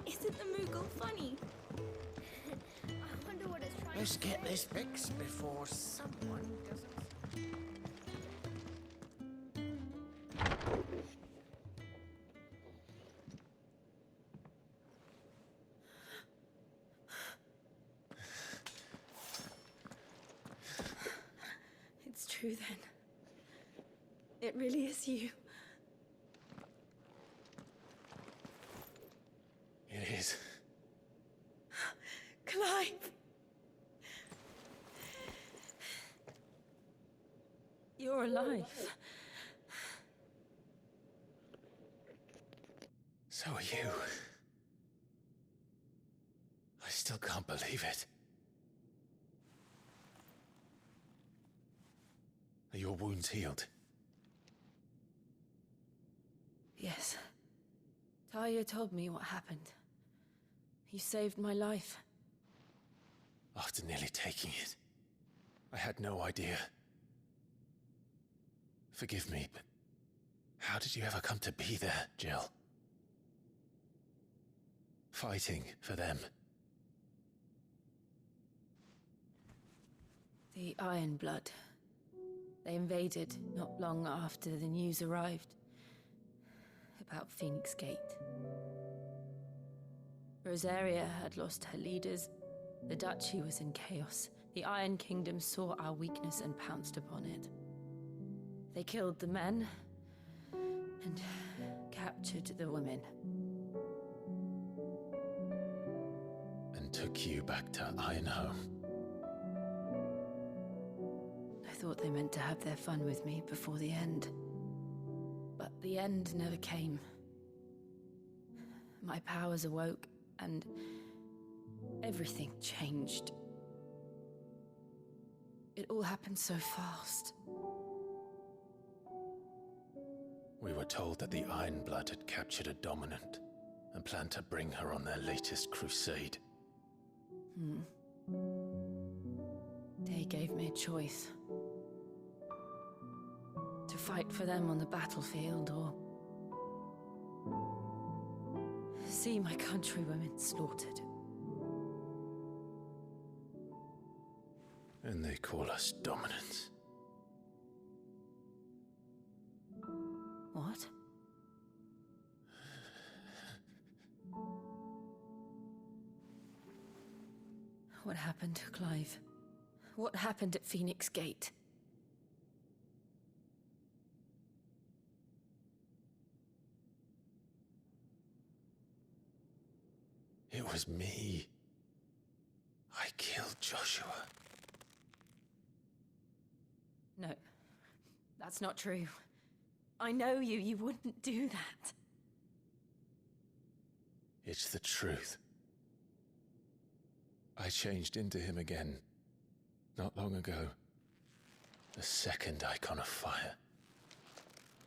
Isn't the Moogle funny? I wonder what it's trying Let's to get say. this fixed before someone doesn't. It's true then. It really is you. It is. Clive! You're alive. So are you. I still can't believe it. Are your wounds healed? Yes. Talia told me what happened. You saved my life. After nearly taking it, I had no idea. Forgive me, but how did you ever come to be there, Jill? Fighting for them. The Iron Blood. They invaded not long after the news arrived about Phoenix Gate. Rosaria had lost her leaders. The Duchy was in chaos. The Iron Kingdom saw our weakness and pounced upon it. They killed the men and captured the women. And took you back to Ironhome. I thought they meant to have their fun with me before the end. But the end never came. My powers awoke, and everything changed. It all happened so fast. We were told that the Iron Blood had captured a dominant and planned to bring her on their latest crusade. They gave me a choice. To fight for them on the battlefield, or see my countrywomen slaughtered. And they call us dominants. What? What happened, Clive? What happened at Phoenix Gate? It was me. I killed Joshua. No, that's not true. I know you. You wouldn't do that. It's the truth. I changed into him again, not long ago. The second Icon of Fire.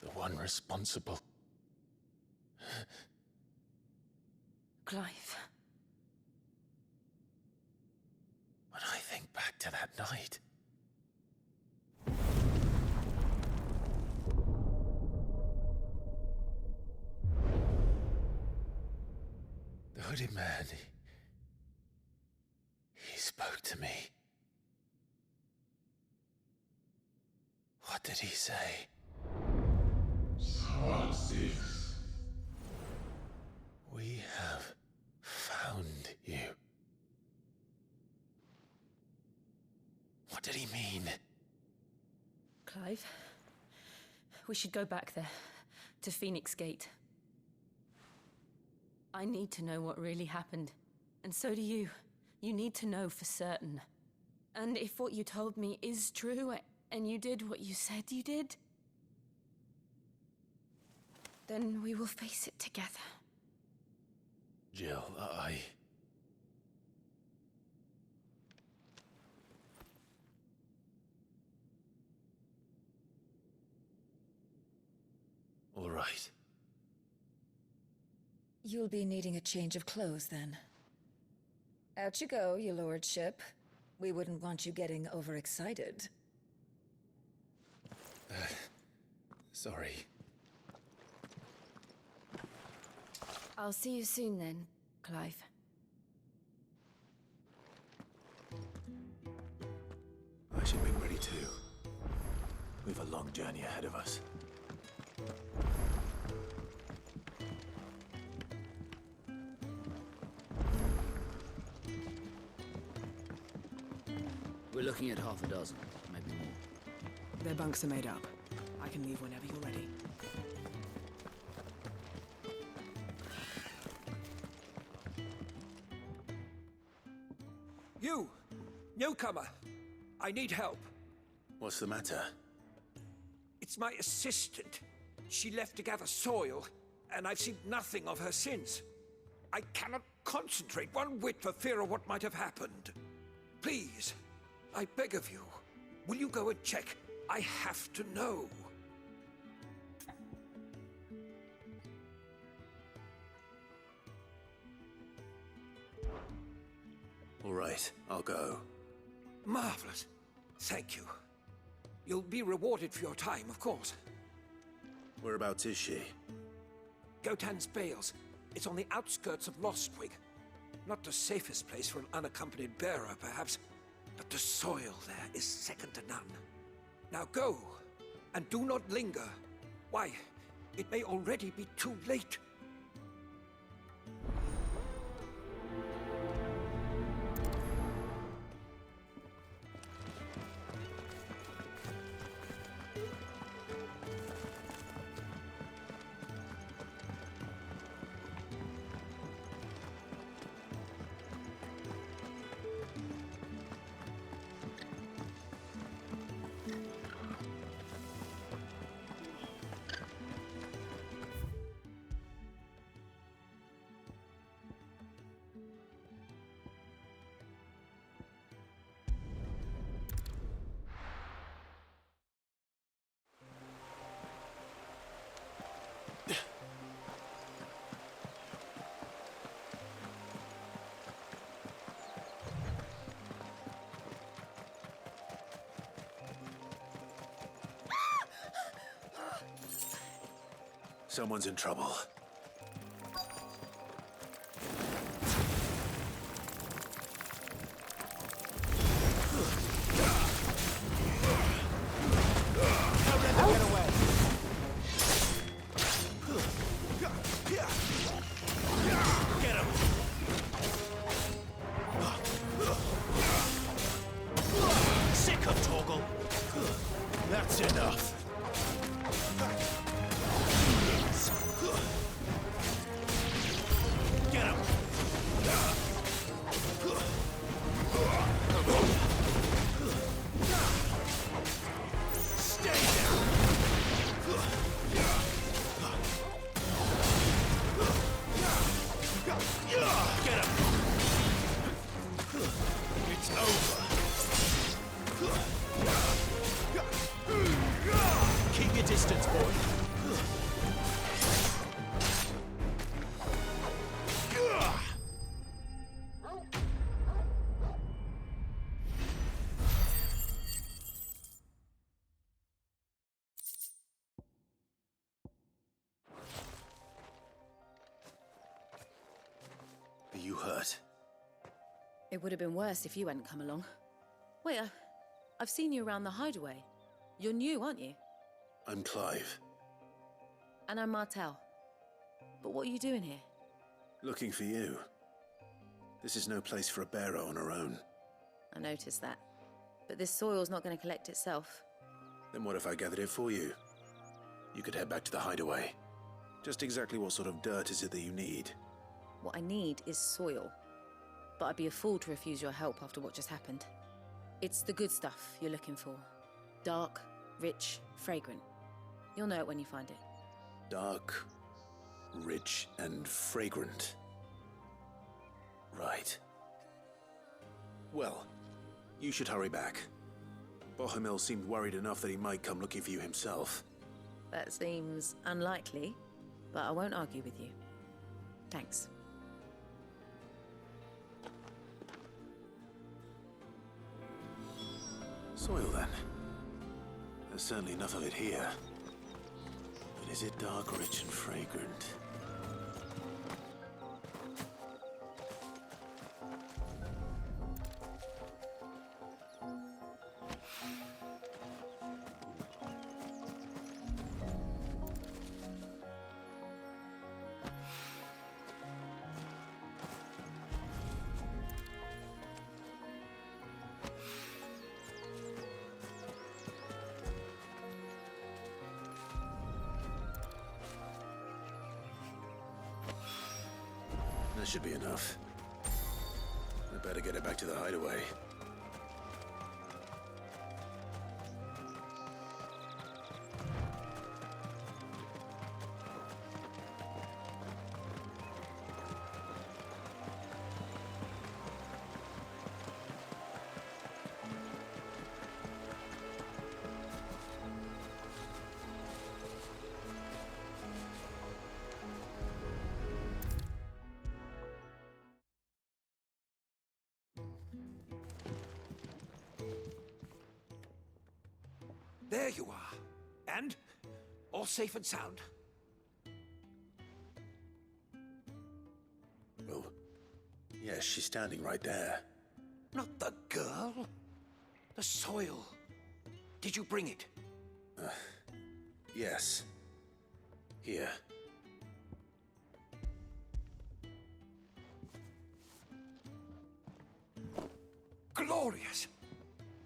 The one responsible. Clive. When I think back to that night... The hooded man, he spoke to me. What did he say? Six. We have found you. What did he mean? Clive, we should go back there, to Phoenix Gate. I need to know what really happened, and so do you. You need to know for certain. And if what you told me is true, and you did what you said you did, then we will face it together. Jill, All right. You'll be needing a change of clothes, then. Out you go, your lordship. We wouldn't want you getting overexcited. Sorry. I'll see you soon then, Clive. I should be ready too. We've a long journey ahead of us. We're looking at half a dozen, maybe more. Their bunks are made up. I can leave whenever you're ready. You! Newcomer! I need help. What's the matter? It's my assistant. She left to gather soil, and I've seen nothing of her since. I cannot concentrate one whit for fear of what might have happened. Please, I beg of you, will you go and check? I have to know. All right, I'll go. Marvelous. Thank you. You'll be rewarded for your time, of course. Whereabouts is she? Gotan's Bales. It's on the outskirts of Lostwing. Not the safest place for an unaccompanied bearer, perhaps, but the soil there is second to none. Now go, and do not linger. Why, it may already be too late. Someone's in trouble. Sick of Torgal. That's enough. Get him! Stay there! Get him! It's over. Keep your distance, boy. Are you hurt? It would have been worse if you hadn't come along. Wait, I've seen you around the hideaway. You're new, aren't you? I'm Clive. And I'm Martel. But what are you doing here? Looking for you. This is no place for a bearer on her own. I noticed that. But this soil's not going to collect itself. Then what if I gathered it for you? You could head back to the hideaway. Just exactly what sort of dirt is it that you need? What I need is soil. But I'd be a fool to refuse your help after what just happened. It's the good stuff you're looking for. Dark, rich, fragrant. You'll know it when you find it. Dark, rich, and fragrant. Right. Well, you should hurry back. Bohemil seemed worried enough that he might come looking for you himself. That seems unlikely, but I won't argue with you. Thanks. Soil, then. There's certainly enough of it here. But is it dark, rich, and fragrant? That should be enough. I better get it back to the hideaway. There you are. And all safe and sound. Well, yes, she's standing right there. Not the girl. The soil. Did you bring it? Yes. Here. Glorious!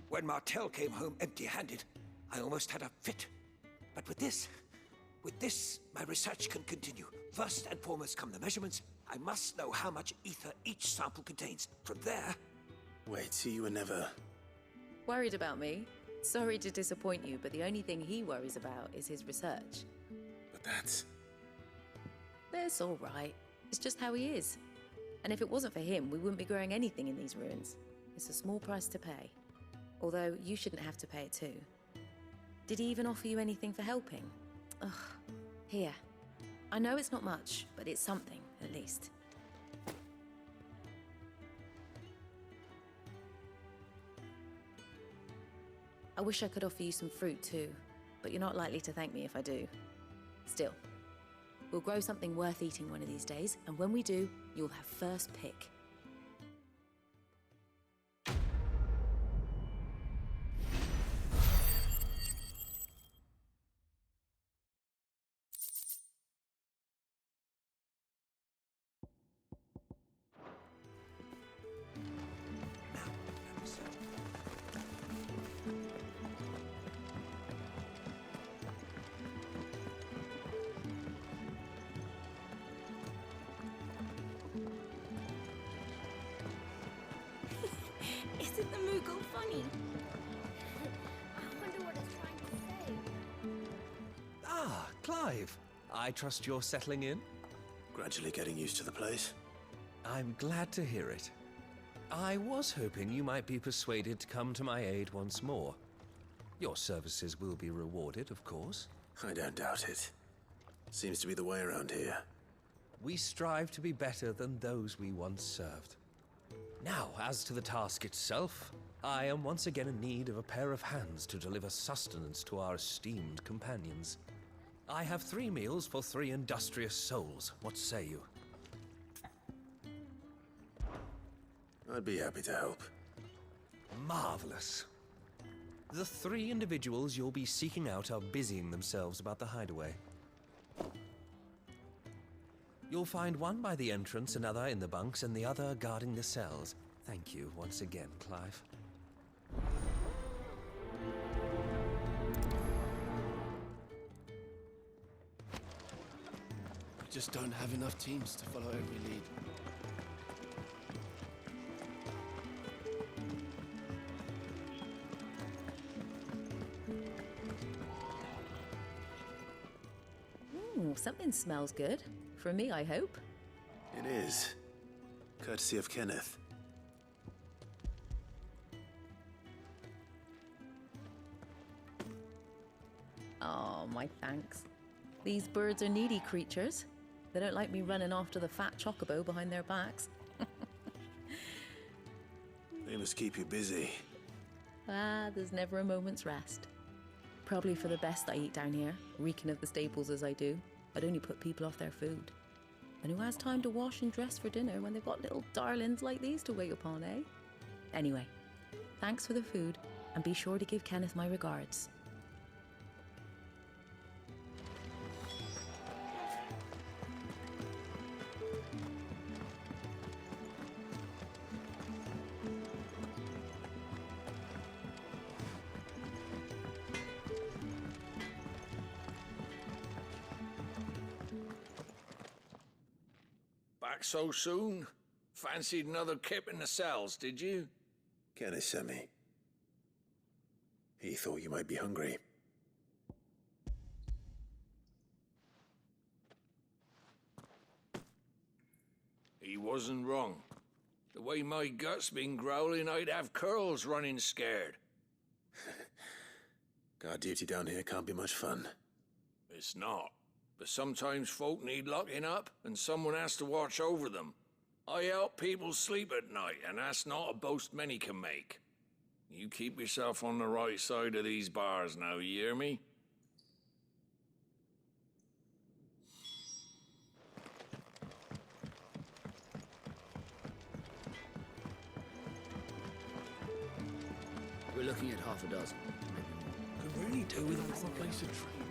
When Martel came home empty-handed, I almost had a fit. But with this, my research can continue. First and foremost come the measurements. I must know how much ether each sample contains. From there... Wait, so you were never... Worried about me? Sorry to disappoint you, but the only thing he worries about is his research. But that's... That's all right. It's just how he is. And if it wasn't for him, we wouldn't be growing anything in these ruins. It's a small price to pay. Although, you shouldn't have to pay it too. Did he even offer you anything for helping? Ugh. Here. I know it's not much, but it's something, at least. I wish I could offer you some fruit too, but you're not likely to thank me if I do. Still, we'll grow something worth eating one of these days, and when we do, you'll have first pick. Isn't the Moogle funny? I wonder what it's trying to say. Ah, Clive. I trust you're settling in? Gradually getting used to the place. I'm glad to hear it. I was hoping you might be persuaded to come to my aid once more. Your services will be rewarded, of course. I don't doubt it. Seems to be the way around here. We strive to be better than those we once served. Now, as to the task itself, I am once again in need of a pair of hands to deliver sustenance to our esteemed companions. I have 3 meals for 3 industrious souls. What say you? I'd be happy to help. Marvelous. The 3 individuals you'll be seeking out are busying themselves about the hideaway. You'll find one by the entrance, another in the bunks, and the other guarding the cells. Thank you once again, Clive. We just don't have enough teams to follow every lead. Ooh, something smells good. For me, I hope. It is. Courtesy of Kenneth. Oh, my thanks. These birds are needy creatures. They don't like me running after the fat chocobo behind their backs. They must keep you busy. Ah, there's never a moment's rest. Probably for the best I eat down here, reeking of the staples as I do. I'd only put people off their food. And who has time to wash and dress for dinner when they've got little darlings like these to wait upon, eh? Anyway, thanks for the food, and be sure to give Kenneth my regards. back so soon? Fancied another kip in the cells, did you? Kenneth sent me. He thought you might be hungry. He wasn't wrong. The way my gut's been growling, I'd have curls running scared. Guard duty down here can't be much fun. It's not. But sometimes folk need locking up, and someone has to watch over them. I help people sleep at night, and that's not a boast many can make. You keep yourself on the right side of these bars now, you hear me? We're looking at half a dozen, maybe more. Could really do with a proper place to train.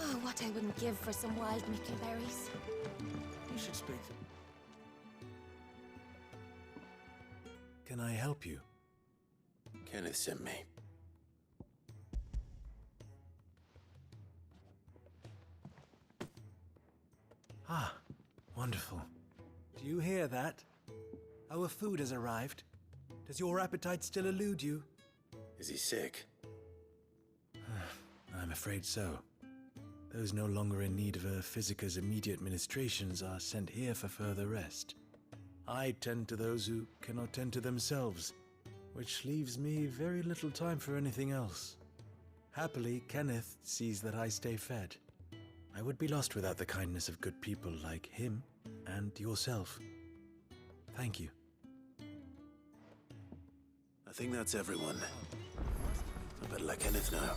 Oh, what I wouldn't give for some wild mickleberries. You should speak. Can I help you? Kenneth sent me. Ah, wonderful. Do you hear that? Our food has arrived. Does your appetite still elude you? Is he sick? I'm afraid so. Those no longer in need of a Physica's immediate ministrations are sent here for further rest. I tend to those who cannot tend to themselves, which leaves me very little time for anything else. Happily, Kenneth sees that I stay fed. I would be lost without the kindness of good people like him and yourself. Thank you. I think that's everyone. I better let Kenneth know.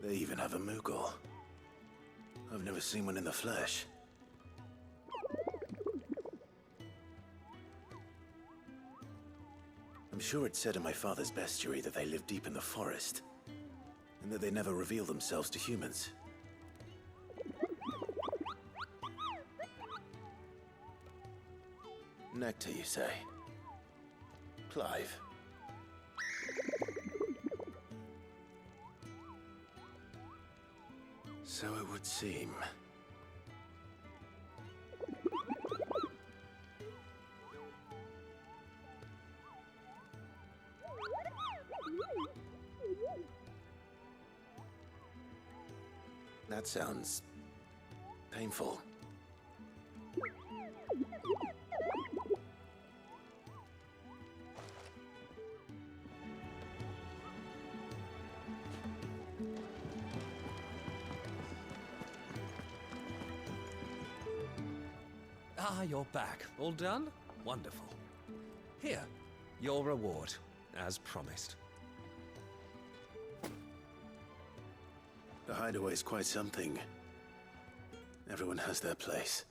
They even have a Moogle. I've never seen one in the flesh. I'm sure it said in my father's bestiary that they live deep in the forest, and that they never reveal themselves to humans. Nectar, you say? Clive? So it would seem. That sounds painful. Ah, you're back. All done? Wonderful. Here, your reward, as promised. The hideaway's quite something. Everyone has their place.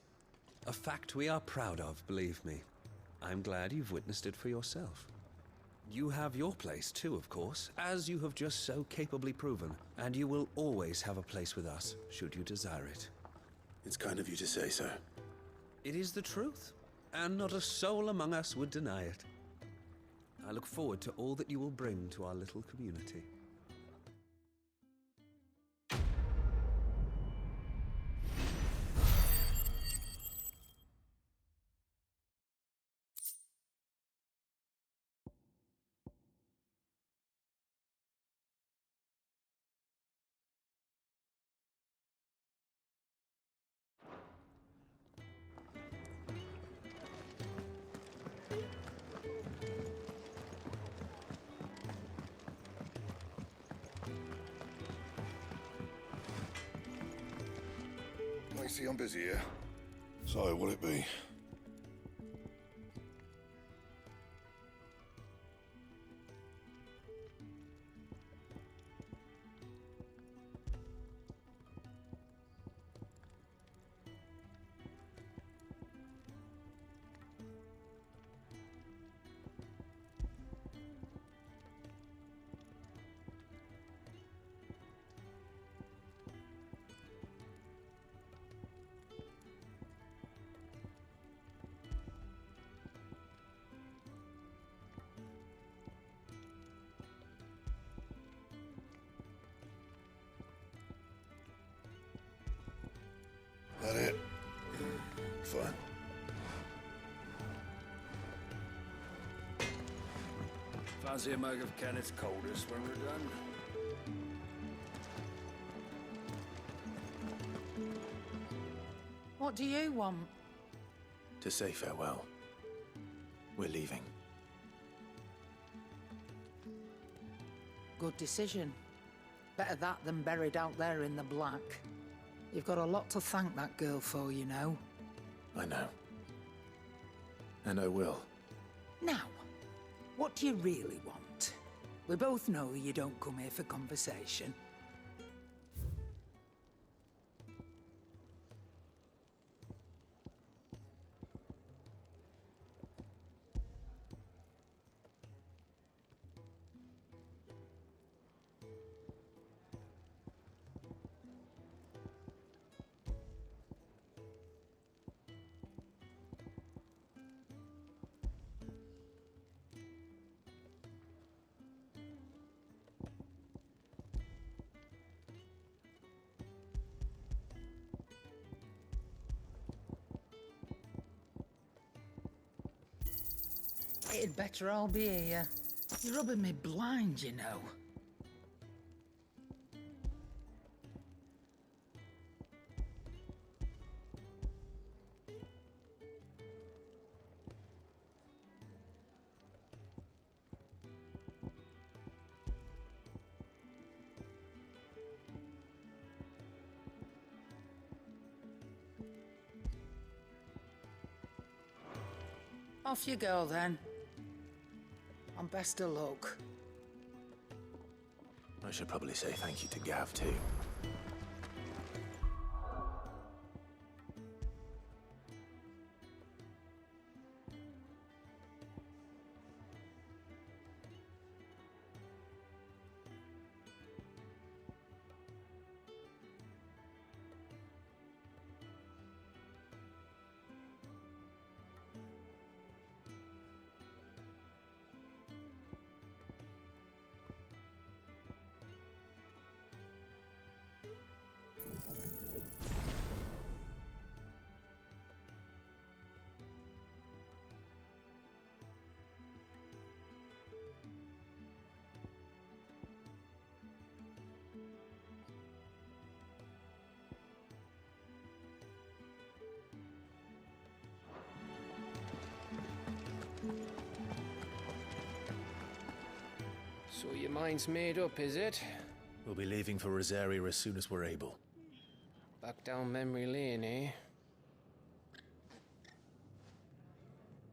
A fact we are proud of, believe me. I'm glad you've witnessed it for yourself. You have your place too, of course, as you have just so capably proven, and you will always have a place with us, should you desire it. It's kind of you to say so. It is the truth, and not a soul among us would deny it. I look forward to all that you will bring to our little community. Macy, I'm busy here. So, what'll it be? That it? Fine. Fancy a mug of Kenneth's coldest when we're done? What do you want? To say farewell. We're leaving. Good decision. Better that than buried out there in the black. You've got a lot to thank that girl for, you know. I know. And I will. Now, what do you really want? We both know you don't come here for conversation. It'd better all be here. You're rubbing me blind, you know. Off you go, then. And best of luck. I should probably say thank you to Gav, too. So your mind's made up, is it? We'll be leaving for Rosaria as soon as we're able. Back down memory lane, eh?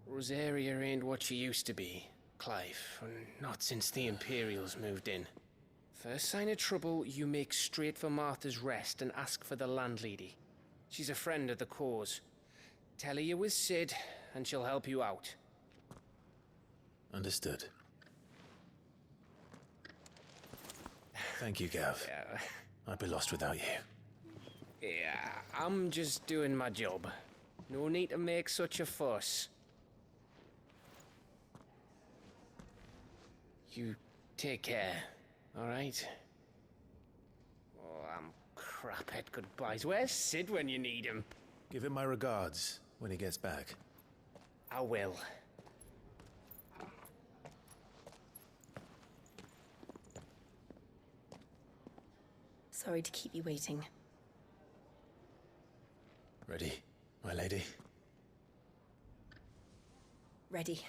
Rosaria ain't what she used to be, Clive. Not since the Imperials moved in. First sign of trouble, you make straight for Martha's Rest and ask for the landlady. She's a friend of the cause. Tell her you're with Sid, and she'll help you out. Understood. Thank you, Gav. Yeah. I'd be lost without you. Yeah, I'm just doing my job. No need to make such a fuss. You take care, all right? Oh, I'm crap at goodbyes. Where's Sid when you need him? Give him my regards when he gets back. I will. Sorry to keep you waiting. Ready, my lady? Ready.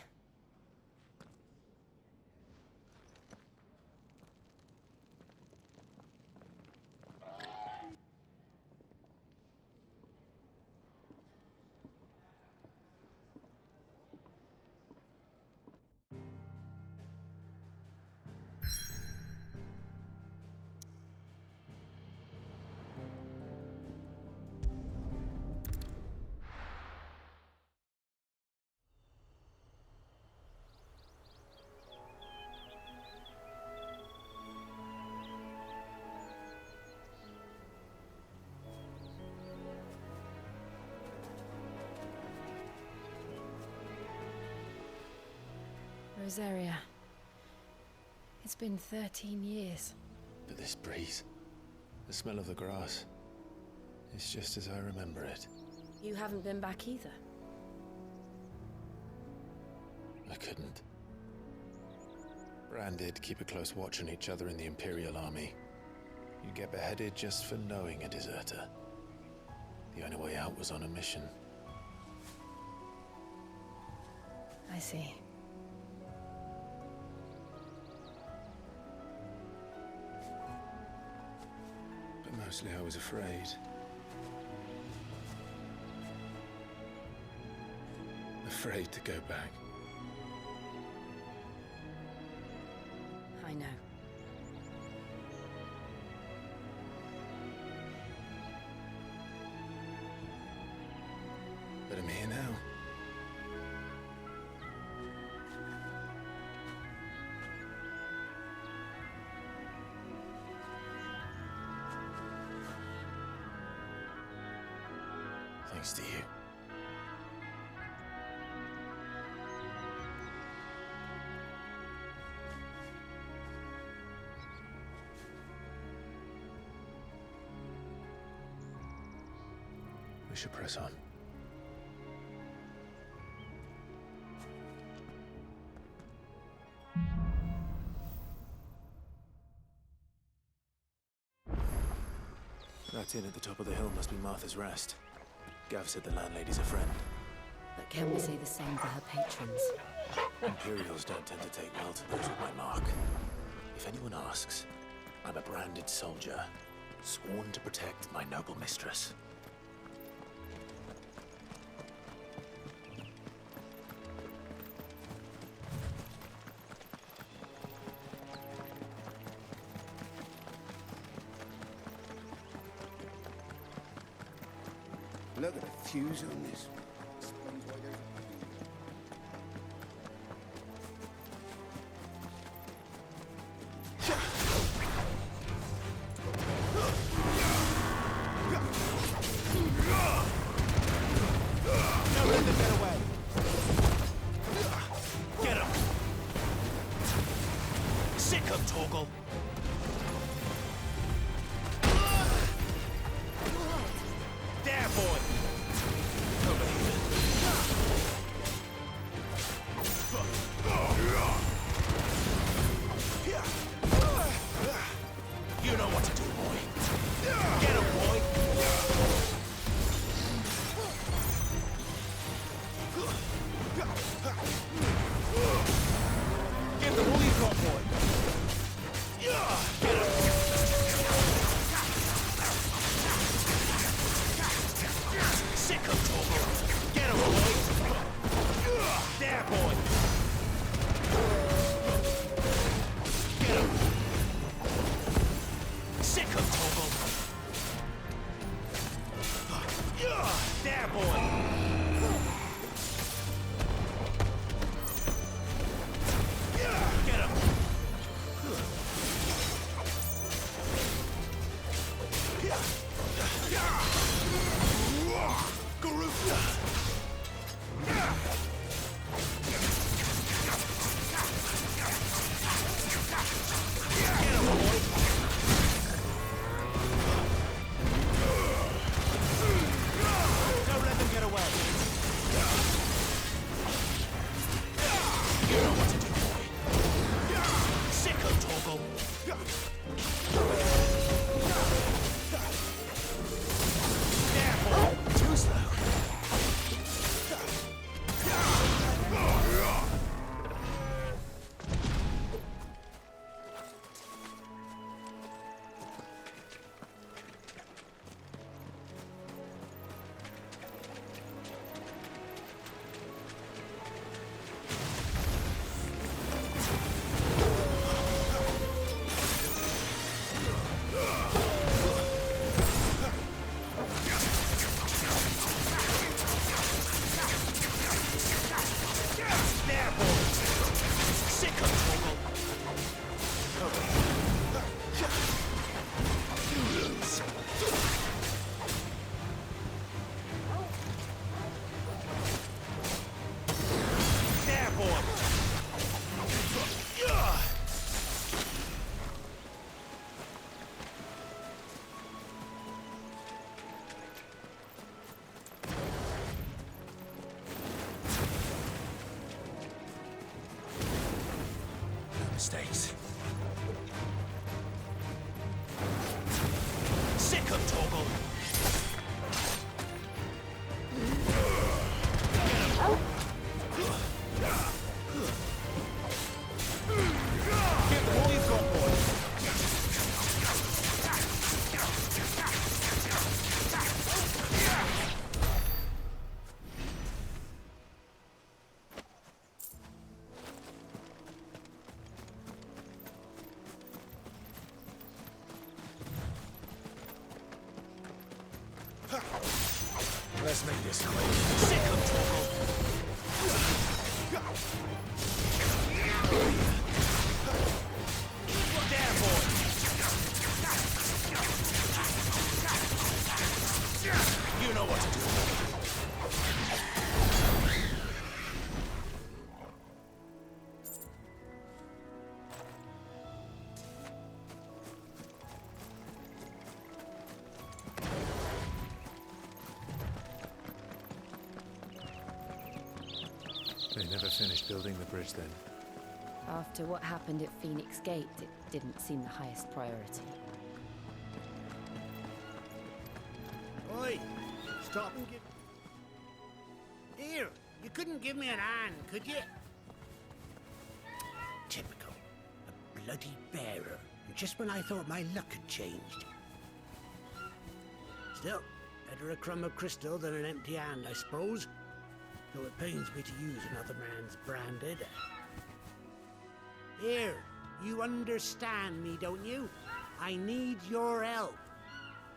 Rosaria. It's been 13 years. But this breeze, the smell of the grass, It's just as I remember it. You haven't been back either. I couldn't. Branded, keep a close watch on each other in the Imperial Army. You'd get beheaded just for knowing a deserter. The only way out was on a mission. I see. But mostly I was afraid. Afraid to go back. I know. But I'm here now. Thanks to you. We should press on. That inn at the top of the hill must be Martha's Rest. Gav said the landlady's a friend. But can we say the same for her patrons? Imperials don't tend to take well to those with my mark. If anyone asks, I'm a branded soldier, sworn to protect my noble mistress. Look at the fuse on this. Get him! Sick him, Torgal! There, boy! You know what to do, boy. Get him, boy! Give them all you've got, boy. Get him! Sick him, Torgal! Get him, boy! There, boy! Get him! Sick him, Torgal! There, boy! Get him! Don't let them get away. You know what to do, boy. Sick of Torgal. There, boy. Too slow. Let's make this quick. Sick of trouble. Look there, boy. You know what to do. They never finished building the bridge then. After what happened at Phoenix Gate, it didn't seem the highest priority. Oi! Stop and give... Here! You couldn't give me an hand, could you? Typical. A bloody bearer. Just when I thought my luck had changed. Still, better a crumb of crystal than an empty hand, I suppose. Though it pains me to use another man's branded. Here, you understand me, don't you? I need your help.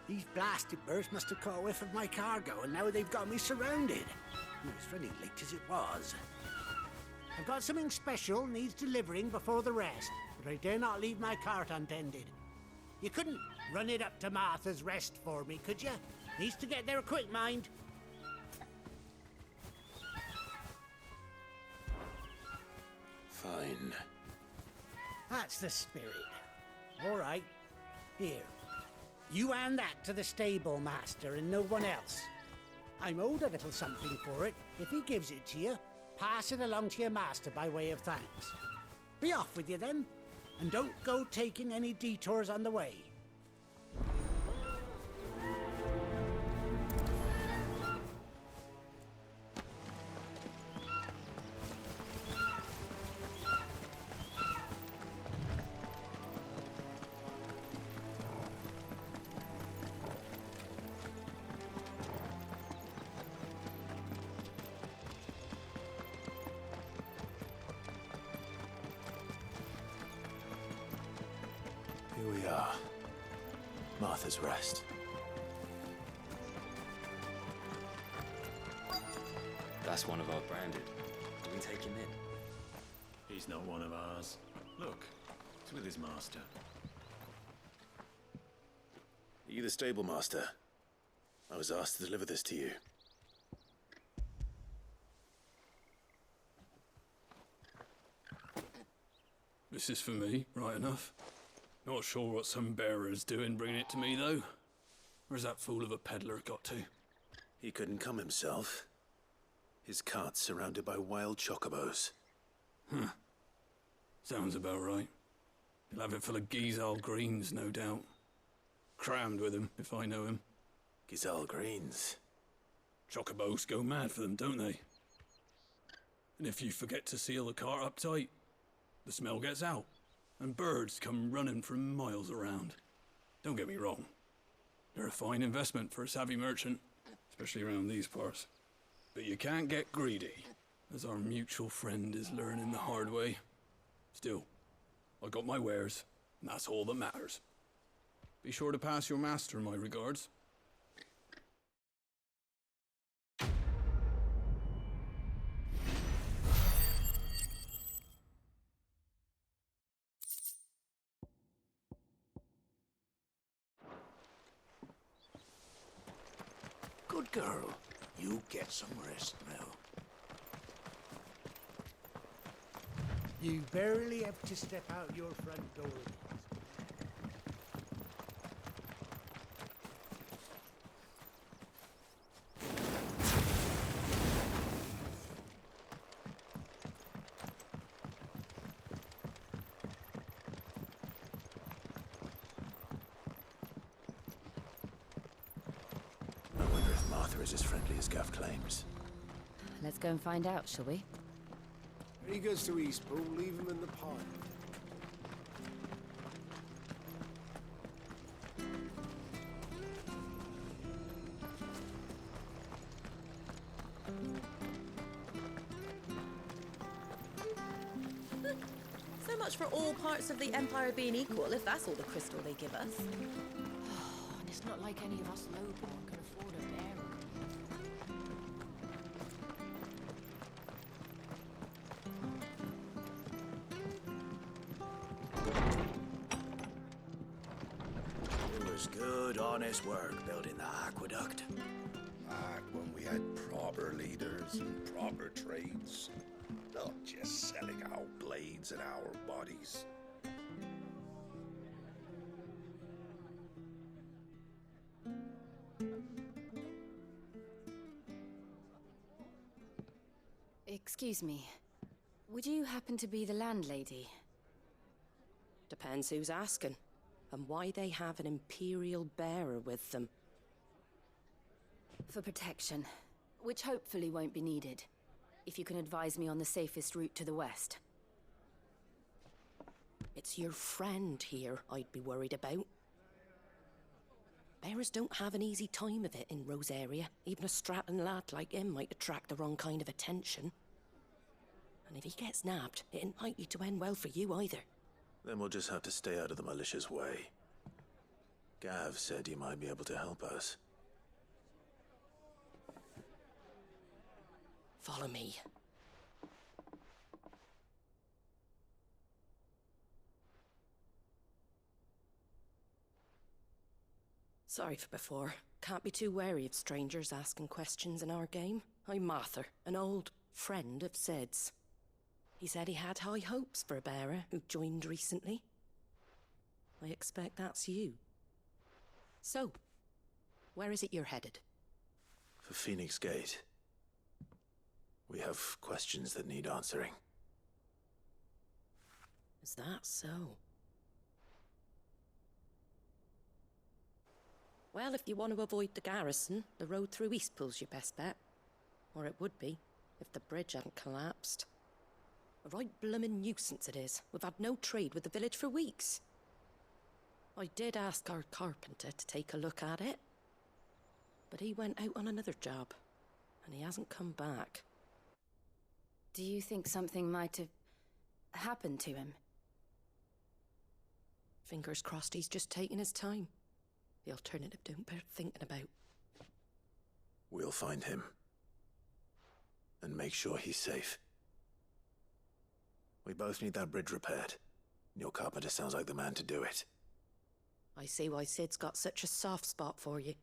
These blasted birds must have caught a whiff of my cargo, and now they've got me surrounded. It was fairly late as it was. I've got something special needs delivering before the rest, but I dare not leave my cart untended. You couldn't run it up to Martha's Rest for me, could you? Needs to get there quick, mind. Fine. That's the spirit. All right. Here. You hand that to the stable master and no one else. I'm owed a little something for it. If he gives it to you, pass it along to your master by way of thanks. Be off with you then, and don't go taking any detours on the way. Here we are. Martha's Rest. That's one of our branded. Do we take him in? He's not one of ours. Look, it's with his master. Are you the stable master? I was asked to deliver this to you. This is for me, right enough. Not sure what some bearer's doing bringing it to me, though. Where's that fool of a peddler got to? He couldn't come himself. His cart's surrounded by wild chocobos. Huh. Sounds about right. He'll have it full of Gizal greens, no doubt. Crammed with him, if I know him. Gizal greens? Chocobos go mad for them, don't they? And if you forget to seal the cart up tight, the smell gets out, and birds come running from miles around. Don't get me wrong. They're a fine investment for a savvy merchant, especially around these parts. But you can't get greedy, as our mutual friend is learning the hard way. Still, I got my wares, and that's all that matters. Be sure to pass your master my regards. Good girl. You get some rest now. You barely have to step out your front door. I wonder if Martha is as friendly as Gav claims. Let's go and find out, shall we? When he goes to Eastpool, leave him in the pod. So much for all parts of the Empire being equal, if that's all the crystal they give us. It's not like any of us lowborn can afford a bearer. It was good, honest work building the aqueduct. Back when we had proper leaders and proper trades. Not just selling our blades and our bodies. Excuse me. Would you happen to be the landlady? Depends who's asking, and why they have an Imperial bearer with them. For protection, which hopefully won't be needed. If you can advise me on the safest route to the west. It's your friend here I'd be worried about. Bearers don't have an easy time of it in Rosaria. Even a Stratton lad like him might attract the wrong kind of attention. And if he gets nabbed, it ain't likely to end well for you either. Then we'll just have to stay out of the malicious way. Gav said he might be able to help us. Follow me. Sorry for before. Can't be too wary of strangers asking questions in our game. I'm Martha, an old friend of Sid's. He said he had high hopes for a bearer who joined recently. I expect that's you. So, where is it you're headed? For Phoenix Gate. We have questions that need answering. Is that so? Well, if you want to avoid the garrison, the road through Eastpool's your best bet. Or it would be, if the bridge hadn't collapsed. A right bloomin' nuisance it is. We've had no trade with the village for weeks. I did ask our carpenter to take a look at it. But he went out on another job, and he hasn't come back. Do you think something might have happened to him? Fingers crossed he's just taking his time. The alternative don't bear thinking about. We'll find him. And make sure he's safe. We both need that bridge repaired. Your carpenter sounds like the man to do it. I see why Sid's got such a soft spot for you.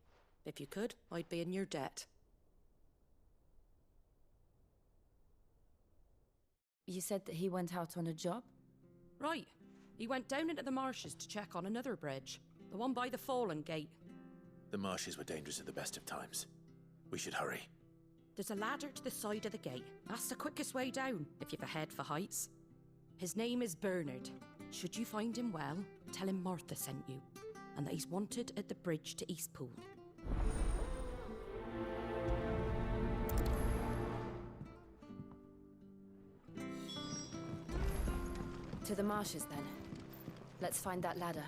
If you could, I'd be in your debt. You said that he went out on a job? Right. He went down into the marshes to check on another bridge. The one by the Fallen Gate. The marshes were dangerous at the best of times. We should hurry. There's a ladder to the side of the gate. That's the quickest way down, if you've a head for heights. His name is Bernard. Should you find him well, tell him Martha sent you, and that he's wanted at the bridge to Eastpool. To the marshes, then. Let's find that ladder.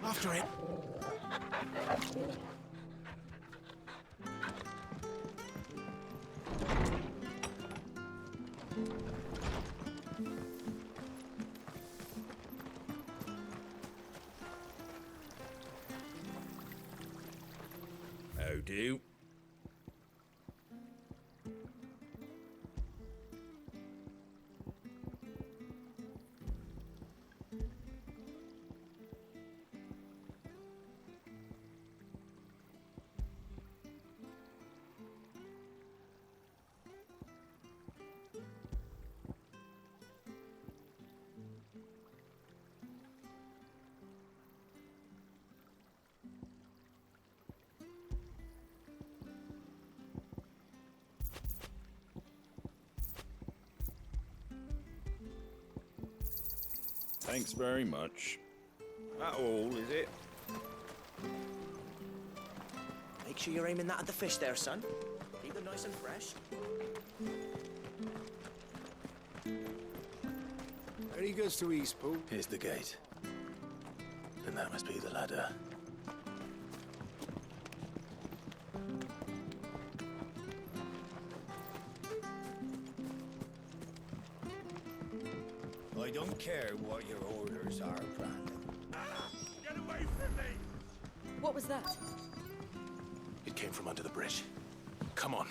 After it! How do? Thanks very much. That all, is it? Make sure you're aiming that at the fish there, son. Keep them nice and fresh. There he goes to Eastpool. Here's the gate. And that must be the ladder. I don't care what your orders are, Brandon. Get away What was that? It came from under the bridge. Come on.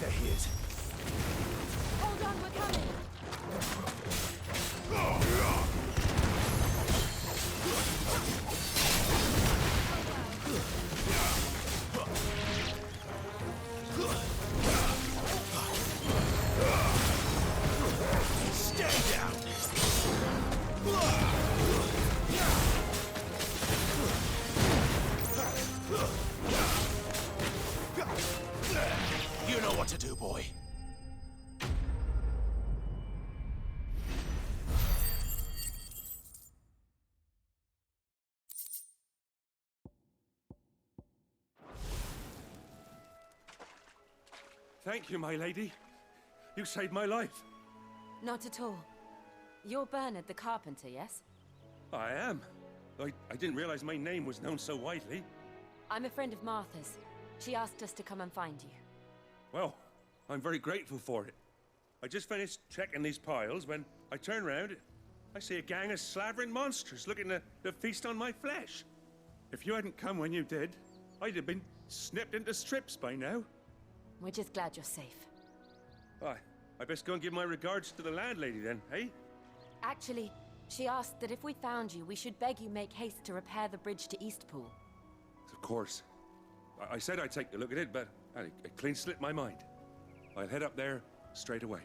There he is. Hold on, we're coming! Stay down! You know what to do, boy. Thank you, my lady. You saved my life. Not at all. You're Bernard the carpenter, yes? I am. I didn't realize my name was known so widely. I'm a friend of Martha's. She asked us to come and find you. Well, I'm very grateful for it. I just finished checking these piles when I turn around. I see a gang of slavering monsters looking to feast on my flesh. If you hadn't come when you did, I'd have been snipped into strips by now. We're just glad you're safe. I best go and give my regards to the landlady then, eh? Actually, she asked that if we found you, we should beg you make haste to repair the bridge to Eastpool. Of course. I said I'd take a look at it, but it clean slipped my mind. I'll head up there straight away.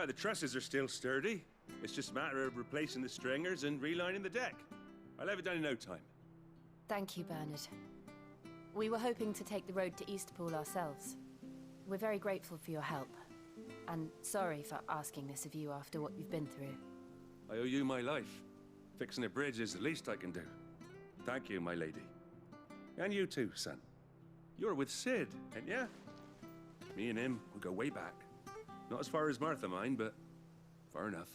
The trusses are still sturdy. It's just a matter of replacing the stringers and relining the deck. I'll have it done in no time. Thank you, Bernard. We were hoping to take the road to Eastpool ourselves. We're very grateful for your help. And sorry for asking this of you after what you've been through. I owe you my life. Fixing a bridge is the least I can do. Thank you, my lady. And you too, son. You're with Sid, ain't ya? Me and him, we go way back. Not as far as Martha, mind, but far enough.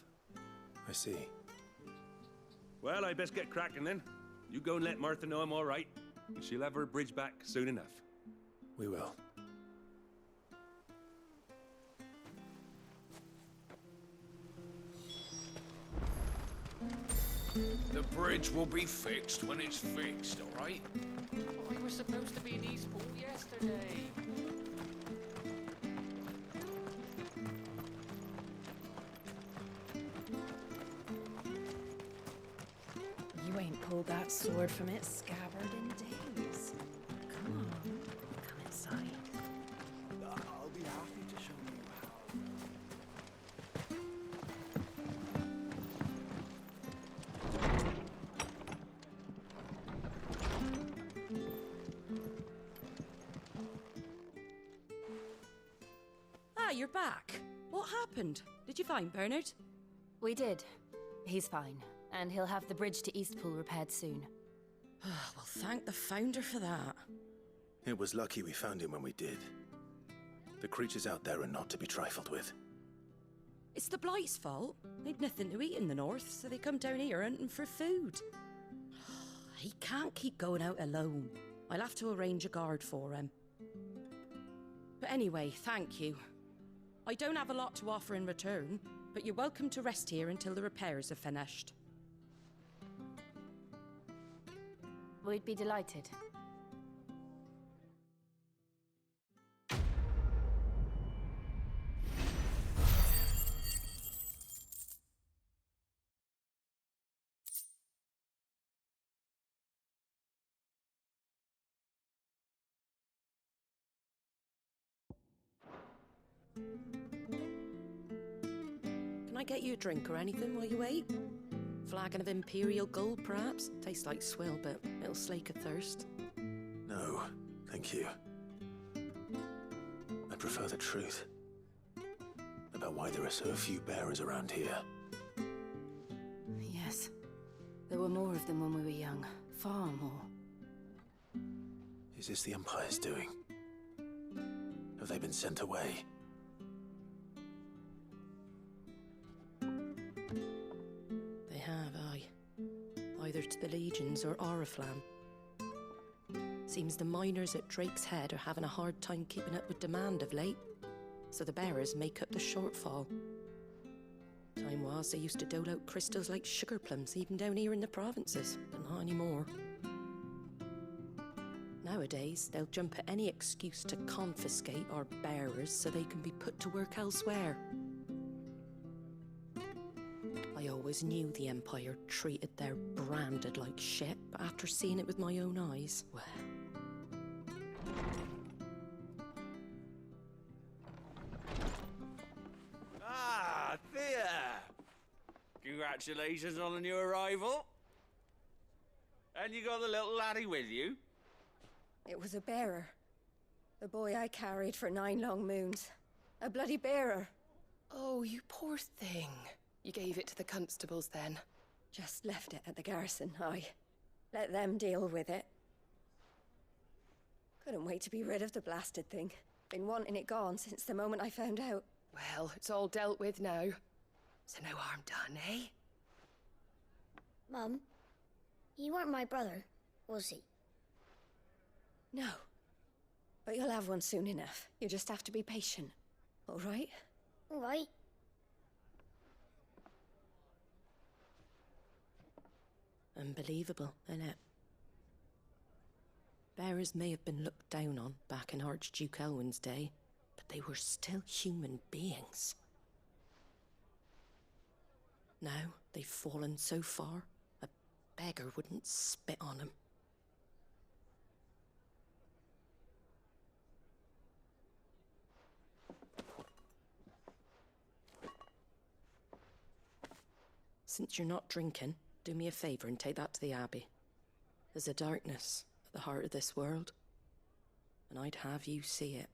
I see. Well, I best get cracking then. You go and let Martha know I'm all right. And she'll have her bridge back soon enough. We will. The bridge will be fixed when it's fixed, all right? We were supposed to be in Eastpool yesterday. You ain't pulled that sword from its scabbard in days. Come on, come inside. I'll be happy to show you how. Ah, you're back. What happened? Did you find Bernard? We did. He's fine, and he'll have the bridge to Eastpool repaired soon. Well, thank the Founder for that. It was lucky we found him when we did. The creatures out there are not to be trifled with. It's the Blight's fault. They'd nothing to eat in the north, so they come down here hunting for food. He can't keep going out alone. I'll have to arrange a guard for him. But anyway, thank you. I don't have a lot to offer in return, but you're welcome to rest here until the repairs are finished. We'd be delighted. Can I get you a drink or anything while you wait? Flagon of Imperial Gold, perhaps? Tastes like swill, but it'll slake a thirst. No, thank you. I prefer the truth. About why there are so few bearers around here. Yes. There were more of them when we were young. Far more. Is this the Empire's doing? Have they been sent away? They either to the Legions or Oriflamme. Seems the miners at Drake's Head are having a hard time keeping up with demand of late, so the bearers make up the shortfall. Time was they used to dole out crystals like sugar plums even down here in the provinces, but not anymore. Nowadays, they'll jump at any excuse to confiscate our bearers so they can be put to work elsewhere. I always knew the Empire treated their branded like shit, but after seeing it with my own eyes, well... Ah, Thea! Congratulations on the new arrival. And you got the little laddie with you? It was a bearer. The boy I carried for 9 long moons. A bloody bearer. Oh, you poor thing. You gave it to the constables then? Just left it at the garrison, I let them deal with it. Couldn't wait to be rid of the blasted thing. Been wanting it gone since the moment I found out. Well, it's all dealt with now. So no harm done, eh? Mum, he weren't my brother, was he? No. But you'll have one soon enough. You just have to be patient. All right? All right. Unbelievable, innit? Bearers may have been looked down on back in Archduke Elwin's day, but they were still human beings. Now they've fallen so far, a beggar wouldn't spit on them. Since you're not drinking, do me a favor and take that to the Abbey. There's a darkness at the heart of this world, and I'd have you see it.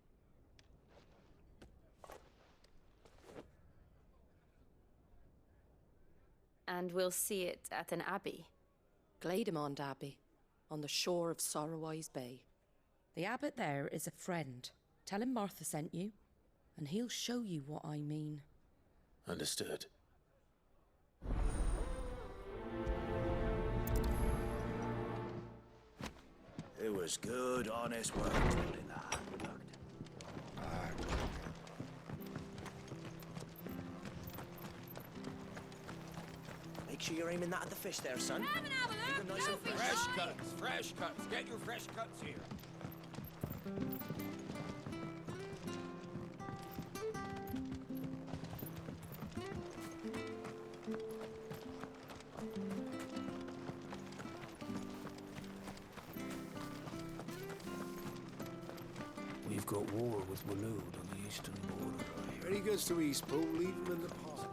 And we'll see it at an abbey? Glademond Abbey, on the shore of Sorrowwise Bay. The abbot there is a friend. Tell him Martha sent you, and he'll show you what I mean. Understood. It was good, honest work building the aqueduct. Make sure you're aiming that at the fish there, son. Come and have a Keep look. them nice and fresh. Fresh cuts, fresh cuts. Get your fresh cuts here. We've got war with Waloed on the eastern border. When he goes to Eastpool, leave him in the pot.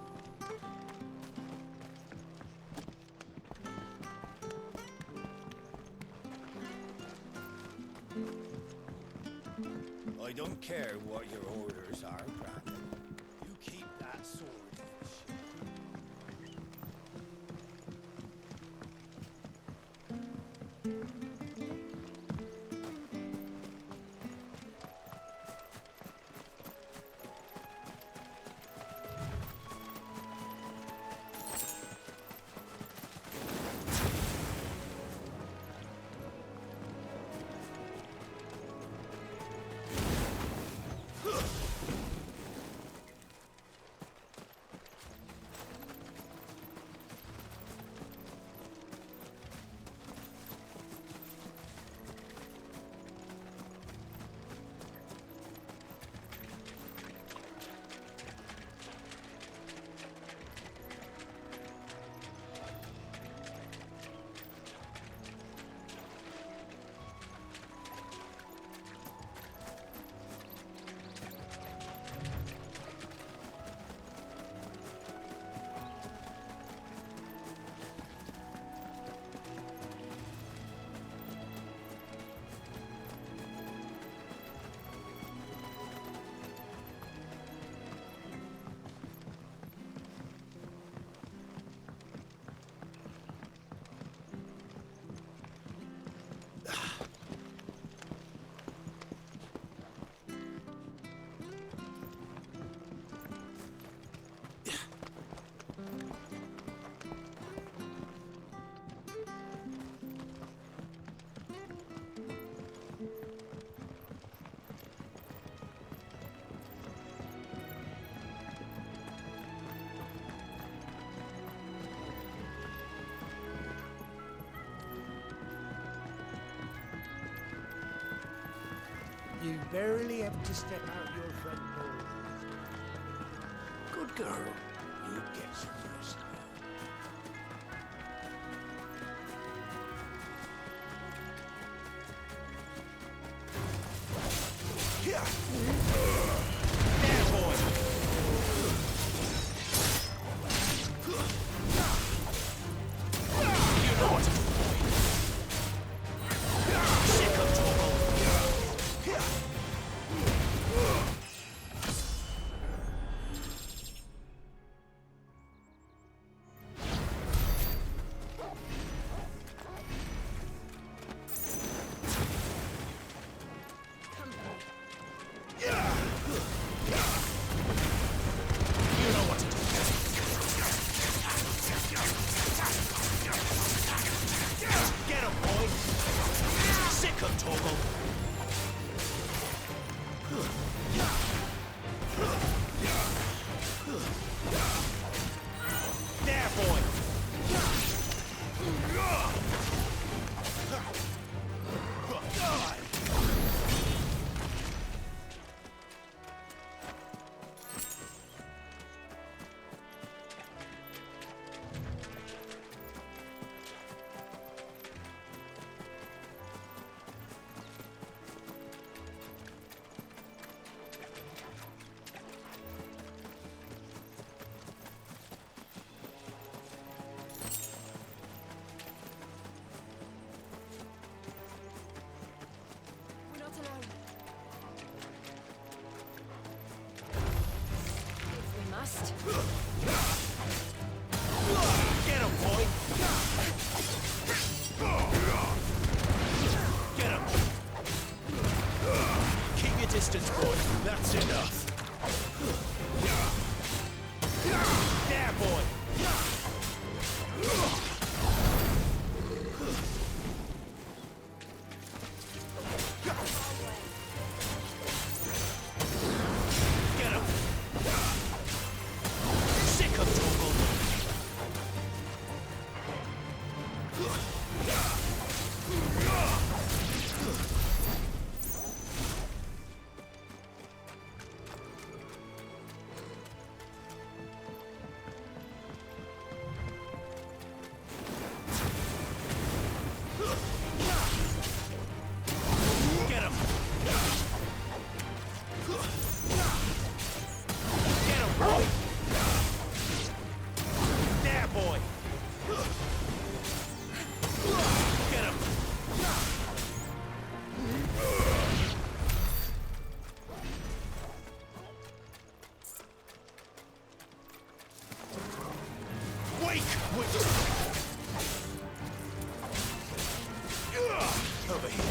I don't care what your orders are, Brandon. You keep that sword. You barely have to step out your front door. Good girl. You get some rest now. Get him, boy! Get him! Keep your distance, boy. That's enough. There, boy! Over here.